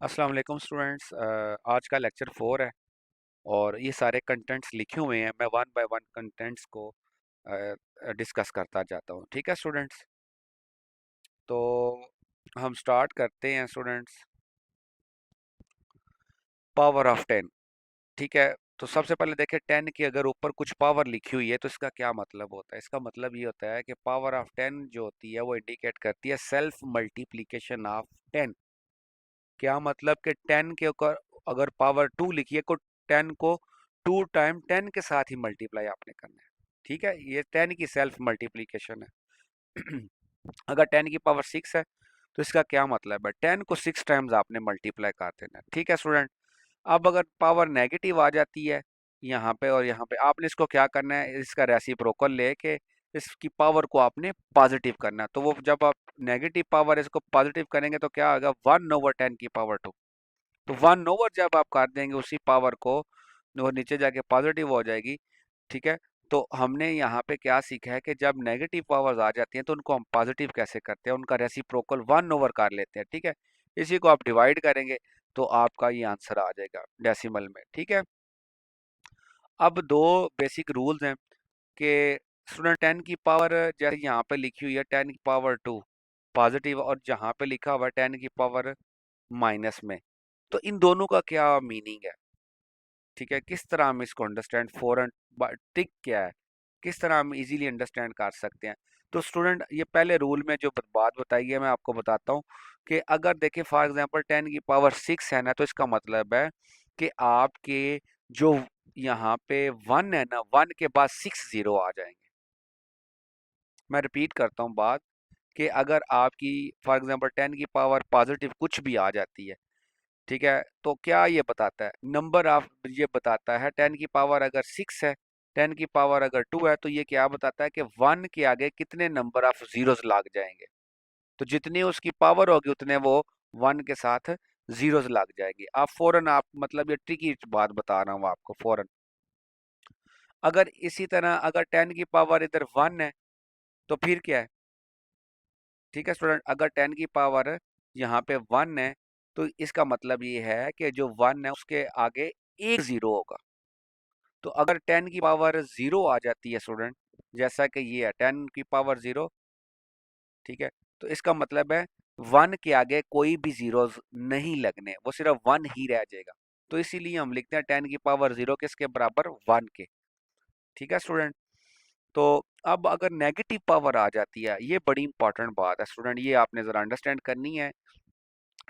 अस्सलाम वालेकुम स्टूडेंट्स। आज का लेक्चर 4 है और ये सारे कंटेंट्स लिखे हुए हैं। मैं वन बाय वन कंटेंट्स को डिस्कस करता जाता हूँ। ठीक है स्टूडेंट्स, तो हम स्टार्ट करते हैं स्टूडेंट्स। Power of 10। ठीक है, तो सबसे पहले देखें 10 की अगर ऊपर कुछ पावर लिखी हुई है तो इसका क्या मतलब होता है। इसका मतलब ये होता है कि पावर ऑफ 10 जो होती है वो इंडिकेट करती है सेल्फ मल्टीप्लिकेशन ऑफ 10। क्या मतलब कि 10 के ऊपर अगर पावर 2 लिखी है को 10 को 2 टाइम 10 के साथ ही मल्टीप्लाई आपने करना है। ठीक है, ये 10 की सेल्फ मल्टीप्लिकेशन है। अगर 10 की पावर 6 है तो इसका क्या मतलब है, 10 को 6 टाइम्स आपने मल्टीप्लाई कर देना है। ठीक है स्टूडेंट, अब अगर पावर नेगेटिव आ जाती है यहाँ पे और यहाँ पे, आपने इसको क्या करना है, इसका रेसिप्रोकल लेके इसकी पावर को आपने पॉजिटिव करना है। तो वो जब आप नेगेटिव पावर इसको पॉजिटिव करेंगे तो क्या होगा, 1/10 की पावर 2। तो 1/, जब आप कर देंगे उसी पावर को, वो नीचे जाके पॉजिटिव हो जाएगी। ठीक है, तो हमने यहाँ पे क्या सीखा है कि जब नेगेटिव पावर्स आ जाती हैं तो उनको हम पॉजिटिव कैसे करते हैं, उनका रेसिप्रोकल 1/, कर लेते हैं। ठीक है, इसी को आप डिवाइड करेंगे तो आपका ये आंसर आ जाएगा डेसिमल में। ठीक है, अब दो बेसिक रूल्स हैं कि स्टूडेंट 10 की पावर जैसे यहाँ पे लिखी हुई है 10 की पावर 2 पॉजिटिव, और जहाँ पे लिखा हुआ है 10 की पावर माइनस में, तो इन दोनों का क्या मीनिंग है। ठीक है, किस तरह हम इसको अंडरस्टैंड फॉरन टिक क्या है, किस तरह हम इजीली अंडरस्टैंड कर सकते हैं। तो स्टूडेंट ये पहले रूल में जो बात बताई है मैं आपको बताता हूँ कि अगर देखिए फॉर एग्जांपल 10 की पावर 6 है ना, तो इसका मतलब है कि आपके जो यहाँ पे 1 है ना, 1 के बाद 6 जीरो आ जाएंगे। मैं रिपीट करता हूँ बात, कि अगर आपकी फॉर एग्जांपल 10 की पावर पॉजिटिव कुछ भी आ जाती है, ठीक है, तो क्या ये बताता है, नंबर ऑफ, ये बताता है 10 की पावर अगर 6 है, 10 की पावर अगर 2 है, तो ये क्या बताता है कि 1 के आगे कितने नंबर ऑफ जीरोस लग जाएंगे। तो जितनी उसकी पावर होगी उतने वो 1 के साथ जीरोस लग जाएगी। आप फौरन, आप मतलब ये ट्रिकी बात बता रहा हूँ आपको फौरन। अगर इसी तरह अगर 10 की पावर इधर 1 है तो फिर क्या है। ठीक है स्टूडेंट, अगर 10 की पावर यहाँ पे 1 है तो इसका मतलब ये है कि जो 1 है उसके आगे एक जीरो होगा। तो अगर 10 की पावर 0 आ जाती है स्टूडेंट, जैसा कि ये है 10 की पावर 0, ठीक है, तो इसका मतलब है 1 के आगे कोई भी जीरोस नहीं लगने, वो सिर्फ 1 ही रह जाएगा। तो इसीलिए हम लिखते हैं 10 की पावर 0 किसके बराबर, 1 के। ठीक है स्टूडेंट, तो अब अगर नेगेटिव पावर आ जाती है, ये बड़ी इंपॉर्टेंट बात है स्टूडेंट, ये आपने जरा अंडरस्टैंड करनी है।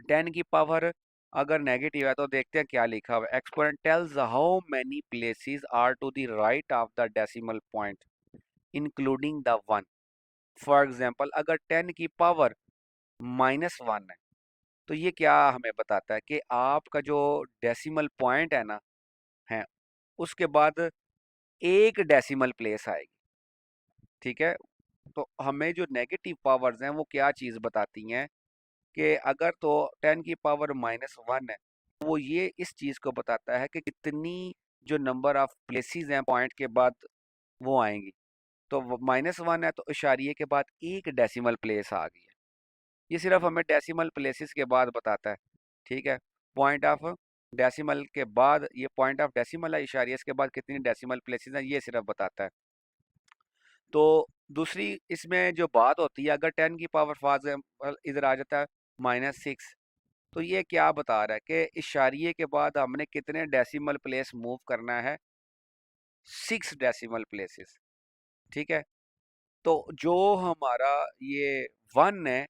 10 की पावर अगर नेगेटिव है तो देखते हैं क्या लिखा हुआ है। Exponent tells how many places are to the right of the decimal point including the 1। For example अगर 10 की पावर -1 है तो ये क्या हमें बताता है कि आपका जो डेसिमल पॉइंट है ना, है, उसके बाद एक डेसिमल प्लेस आएगी। ठीक है, तो हमें जो नेगेटिव पावर्स हैं वो क्या चीज़ बताती हैं कि अगर तो 10 की पावर -1 है, वो ये इस चीज़ को बताता है कि कितनी जो नंबर ऑफ प्लेसेस हैं पॉइंट के बाद वो आएंगी। तो -1 है तो इशारिये के बाद एक डेसिमल प्लेस आ गई है। ये सिर्फ हमें डेसिमल प्लेसेस के बाद बताता है। ठीक है, पॉइंट ऑफ डेसिमल के बाद, ये पॉइंट ऑफ डेसिमल है, इशारिये के बाद कितनी डेसिमल प्लेसेस हैं ये सिर्फ बताता है। तो दूसरी इसमें जो बात होती है, अगर 10 की पावर फॉर एग्जाम्पल इधर आ जाता है -6, तो ये क्या बता रहा है कि इशारिये के बाद हमने कितने डेसिमल प्लेस मूव करना है, 6 डेसिमल प्लेसेस। ठीक है, तो जो हमारा ये 1 है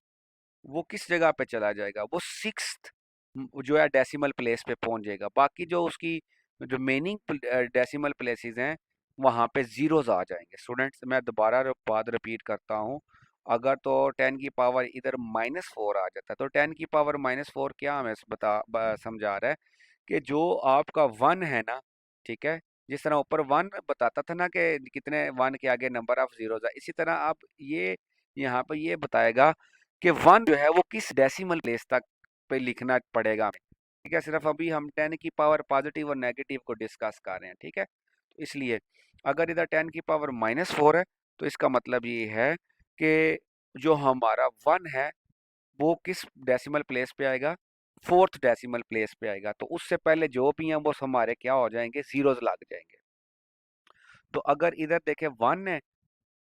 वो किस जगह पे चला जाएगा, वो 6th जो है डेसिमल प्लेस पे पहुंच जाएगा। बाकी जो उसकी रिमेनिंग डेसिमल प्लेसेस हैं वहां पे जीरोस आ जाएंगे। स्टूडेंट्स मैं दोबारा बात रिपीट करता हूँ, अगर तो 10 की पावर इधर -4 आ जाता है तो 10 की पावर -4 क्या हमें समझा रहा है कि जो आपका 1 है ना, ठीक है, जिस तरह ऊपर 1 बताता था ना कि कितने 1 के आगे नंबर ऑफ जीरोस है, इसी तरह आप ये यहाँ पे ये बताएगा कि 1 जो है वो किस डेसिमल प्लेस तक पे लिखना पड़ेगा हमें। ठीक है, सिर्फ अभी हम 10 की पावर पॉजिटिव और नेगेटिव को डिस्कस कर रहे हैं। ठीक है, तो इसलिए अगर इधर 10 की पावर -4 है तो इसका मतलब ये है कि जो हमारा 1 है वो किस डेसिमल प्लेस पे आएगा, फोर्थ डेसिमल प्लेस पे आएगा, तो उससे पहले जो भी हैं वो हमारे क्या हो जाएंगे, जीरोस लग जाएंगे। तो अगर इधर देखें 1 है,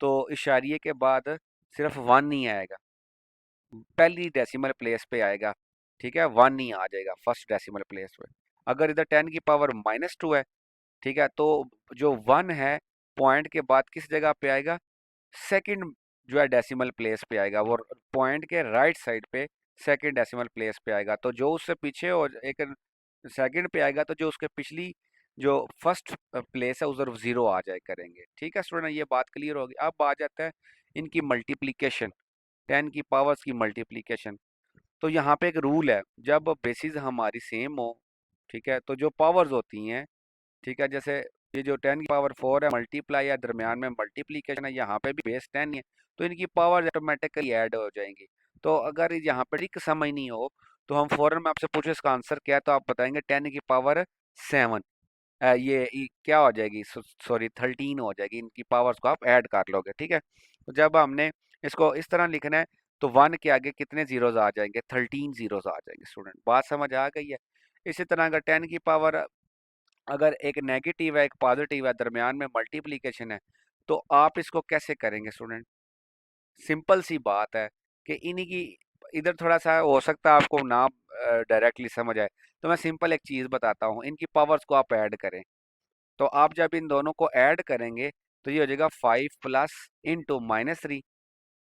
तो इशारिये के बाद सिर्फ 1 ही आएगा, पहली डेसिमल प्लेस पे आएगा। ठीक है, 1 ही आ जाएगा फर्स्ट डेसिमल प्लेस पे। अगर इधर 10 की पावर -2 है, ठीक है, तो जो 1 है पॉइंट के बाद किस जगह पे आएगा, सेकंड जो है डेसिमल प्लेस पे आएगा, वो पॉइंट के राइट साइड पे सेकंड डेसिमल प्लेस पे आएगा। तो जो उससे पीछे और एक सेकंड पे आएगा, तो जो उसके पिछली जो फर्स्ट प्लेस है उधर जीरो आ जाए करेंगे। ठीक है स्टूडेंट, ये बात क्लियर होगी। अब आ जाता है इनकी मल्टीप्लीकेशन, 10 की पावर्स की मल्टीप्लीकेशन। तो यहाँ पे एक रूल है, जब बेसिस हमारी सेम हो, ठीक है, तो जो पावर्स होती हैं, ठीक है, जैसे ये जो 10 की पावर 4 है मल्टीप्लाई या दरमियान में मल्टीप्लीकेशन है, यहाँ पे भी बेस 10 ही है, तो इनकी पावर ऑटोमेटिकली ऐड हो जाएंगी। तो अगर यहाँ पे ट्रिक समझ नहीं हो, तो हम फौरन में आपसे पूछे इसका आंसर क्या है, तो आप बताएंगे 10 की पावर 7, ये क्या हो जाएगी, सॉरी 13 हो जाएगी। इनकी पावर्स को आप ऐड कर लोगे। ठीक है, तो जब हमने इसको इस तरह लिखना है, तो 1 के आगे कितने जीरोस आ जाएंगे, 13 जीरोस आ जाएंगे। स्टूडेंट बात समझ आ गई है। इसी तरह अगर 10 की पावर अगर एक नेगेटिव है एक पॉजिटिव है, दरमियान में मल्टीप्लीकेशन है, तो आप इसको कैसे करेंगे स्टूडेंट। सिंपल सी बात है कि इन्हीं की इधर थोड़ा सा हो सकता है आपको ना डायरेक्टली समझ आए, तो मैं सिंपल एक चीज़ बताता हूँ, इनकी पावर्स को आप ऐड करें। तो आप जब इन दोनों को ऐड करेंगे, तो ये हो जाएगा 5 प्लस इंटू -3,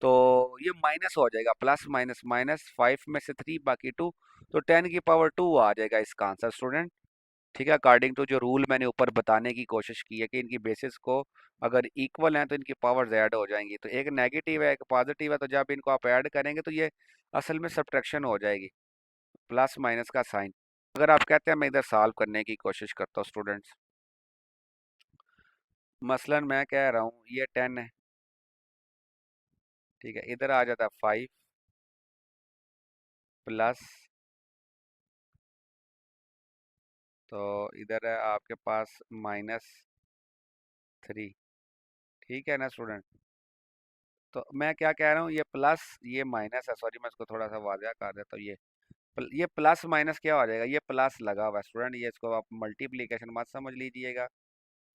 तो ये माइनस हो जाएगा, प्लस माइनस माइनस 5 में से 3 बाकी 2, तो 10 की पावर 2 आ जाएगा इसका आंसर स्टूडेंट। ठीक है, अकॉर्डिंग टू जो रूल मैंने ऊपर बताने की कोशिश की है कि इनकी बेसिस को अगर इक्वल हैं तो इनकी पावर्स ऐड हो जाएंगी। तो एक नेगेटिव है एक पॉजिटिव है, तो जब इनको आप ऐड करेंगे तो ये असल में सब्ट्रैक्शन हो जाएगी, प्लस माइनस का साइन। अगर आप कहते हैं मैं इधर सॉल्व करने की कोशिश करता हूँ स्टूडेंट्स, मसलन मैं कह रहा हूँ ये 10 है, ठीक है, इधर आ जाता है 5 प्लस, तो इधर है आपके पास -3। ठीक है ना स्टूडेंट, तो मैं क्या कह रहा हूँ, ये प्लस ये माइनस है, सॉरी मैं इसको थोड़ा सा वाज़ह कर देता हूँ। ये प्लस माइनस क्या हो जाएगा, ये प्लस लगा हुआ है स्टूडेंट, ये इसको आप मल्टीप्लिकेशन मत समझ लीजिएगा।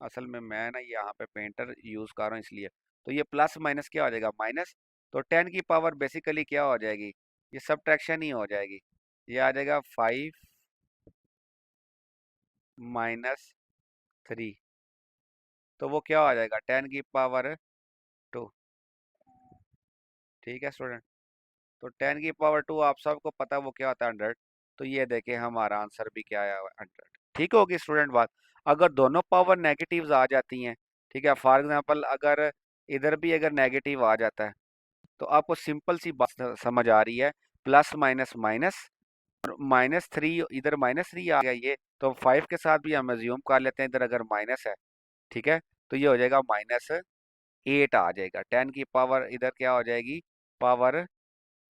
असल में मैं ना यहाँ पे पेंटर यूज़ कर रहा हूँ इसलिए। तो ये प्लस माइनस क्या हो जाएगा, माइनस। तो 10 की पावर बेसिकली क्या हो जाएगी, ये सब्ट्रैक्शन ही हो जाएगी। ये आ जाएगा 5 -3, तो वो क्या हो जाएगा 10 की पावर 2। ठीक है स्टूडेंट, तो 10 की पावर 2 आप सबको पता है वो क्या होता है, 100। तो ये देखें हमारा आंसर भी क्या आया हुआ है, 100। ठीक होगी स्टूडेंट बात। अगर दोनों पावर नेगेटिव्स आ जाती हैं, ठीक है, फॉर एग्जांपल अगर इधर भी अगर नेगेटिव आ जाता है, तो आपको सिंपल सी बात समझ आ रही है, प्लस माइनस माइनस, और -3 इधर -3 आ गया ये, तो 5 के साथ भी हम अज्यूम कर लेते हैं इधर अगर माइनस है। ठीक है, तो ये हो जाएगा -8 आ जाएगा, 10 की पावर इधर क्या हो जाएगी, पावर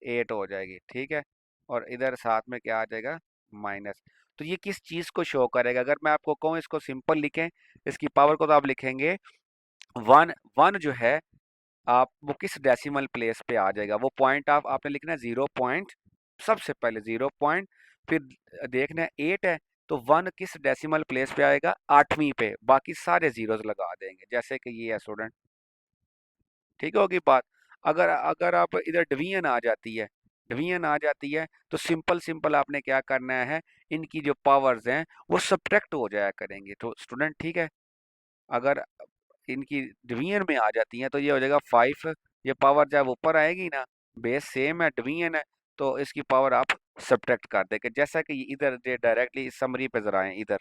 8 हो जाएगी। ठीक है, और इधर साथ में क्या आ जाएगा, माइनस। तो ये किस चीज़ को शो करेगा, अगर मैं आपको कहूँ इसको सिंपल लिखें, इसकी पावर को, तो आप लिखेंगे 1। 1 जो है आप वो किस डेसिमल प्लेस पे आ जाएगा, वो पॉइंट आपने लिखना है 0 पॉइंट, सबसे पहले 0 पॉइंट, फिर देखना है 8 है, तो 1 किस डेसिमल प्लेस पे आएगा, 8वीं पे, बाकी सारे जीरोस लगा देंगे, जैसे कि ये है स्टूडेंट। ठीक होगी बात। अगर अगर आप इधर डिवीजन आ जाती है, डिवीजन आ जाती है, तो सिंपल सिंपल आपने क्या करना है, इनकी जो पावर्स हैं वो सब्ट्रैक्ट हो जाया करेंगे। तो स्टूडेंट ठीक है, अगर इनकी डिवीजन में आ जाती हैं, तो ये हो जाएगा 5, ये पावर जब ऊपर आएगी ना, बेस सेम है डिवीजन है, तो इसकी पावर आप सब्ट्रैक्ट कर देंगे, जैसा कि इधर डायरेक्टली समरी पे जरा आए इधर,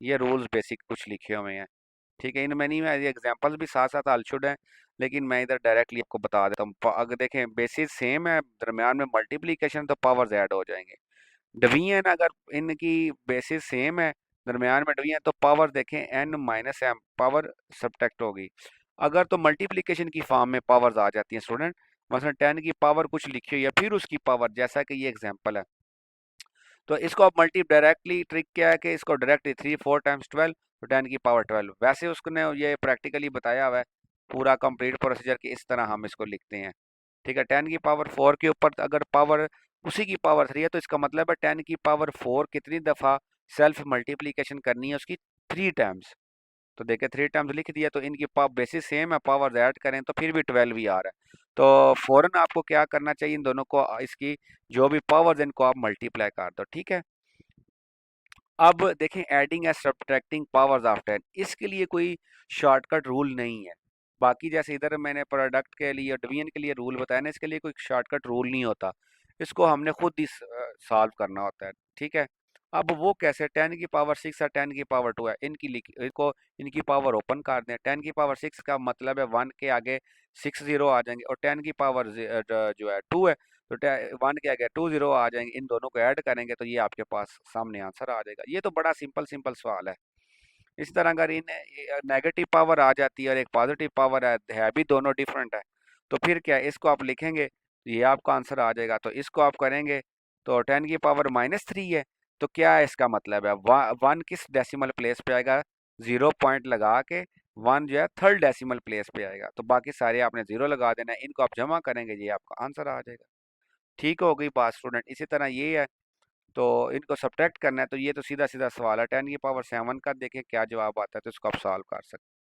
ये रूल्स बेसिक कुछ लिखे हुए हैं। ठीक है, इनमें नहीं, मैं एग्जांपल्स भी साथ साथ आलशुड हैं, लेकिन मैं इधर डायरेक्टली आपको बता देता हूँ। अगर देखें बेसिस सेम है, दरमियान में मल्टीप्लिकेशन, तो पावर्स ऐड हो जाएंगे। डिवीजन अगर इनकी बेसिस सेम है, दरमियान में डिवीजन, तो पावर देखें n-m, पावर सब्ट्रैक्ट होगी। अगर तो मल्टीप्लिकेशन की फॉर्म में पावर्स आ जाती हैं स्टूडेंट, मसलन 10 की पावर कुछ लिखी हुई है, फिर उसकी पावर, जैसा कि ये एग्जांपल है, तो इसको आप मल्टी डायरेक्टली ट्रिक क्या है कि इसको डायरेक्टली 3 4 टाइम्स 12, तो 10 की पावर 12, वैसे उसने ये प्रैक्टिकली बताया हुआ है पूरा कंप्लीट प्रोसीजर कि इस तरह हम इसको लिखते हैं। ठीक है, 10 की पावर 4 के ऊपर अगर पावर उसी की पावर 3 है, तो इसका मतलब है 10 की पावर 4 कितनी दफ़ा सेल्फ मल्टीप्लीकेशन करनी है उसकी? 3 टाइम्स। तो देखिए 3 टाइम्स लिख दिया, तो इनकी पावर बेसिस सेम है, पावर ऐड करें तो फिर भी 12 ही आ रहा है। तो फौरन आपको क्या करना चाहिए, इन दोनों को, इसकी जो भी पावर्स इनको आप मल्टीप्लाई कर दो, ठीक है। अब देखें adding and subtracting powers of 10, इसके लिए कोई शॉर्टकट रूल नहीं है। बाकी जैसे इधर मैंने प्रोडक्ट के लिए, डिवीजन के लिए रूल बताया ना, इसके लिए कोई शॉर्टकट रूल नहीं होता। इसको हमने खुद ही सॉल्व करना होता है, ठीक है। अब वो कैसे? 10 की पावर 6 और 10 की पावर 2 है, इनको इनकी पावर ओपन कर दें। 10 की पावर 6 का मतलब है 1 के आगे 6 जीरो आ जाएंगे, और 10 की पावर जो है 2 है, तो 1 के आगे 2 जीरो आ जाएंगे। इन दोनों को ऐड करेंगे तो ये आपके पास सामने आंसर आ जाएगा। ये तो बड़ा सिंपल सिंपल सवाल है। इस तरह अगर इन नेगेटिव पावर आ जाती है और एक पॉजिटिव पावर है भी दोनों डिफरेंट है, तो फिर क्या है, इसको आप लिखेंगे तो ये आपका आंसर आ जाएगा। तो इसको आप करेंगे तो 10 की पावर -3 है, तो क्या है इसका मतलब है? 1 किस डेसिमल प्लेस पे आएगा? 0 पॉइंट लगा के 1 जो है थर्ड डेसिमल प्लेस पे आएगा, तो बाकी सारे आपने 0 लगा देना है। इनको आप जमा करेंगे, ये आपका आंसर आ जाएगा। ठीक हो गई बात स्टूडेंट? इसी तरह ये है, तो इनको सब्ट्रैक्ट करना है, तो ये तो सीधा सीधा सवाल है। 10 की पावर 7 का देखें क्या जवाब आता है, तो इसको आप सॉल्व कर सकते हैं।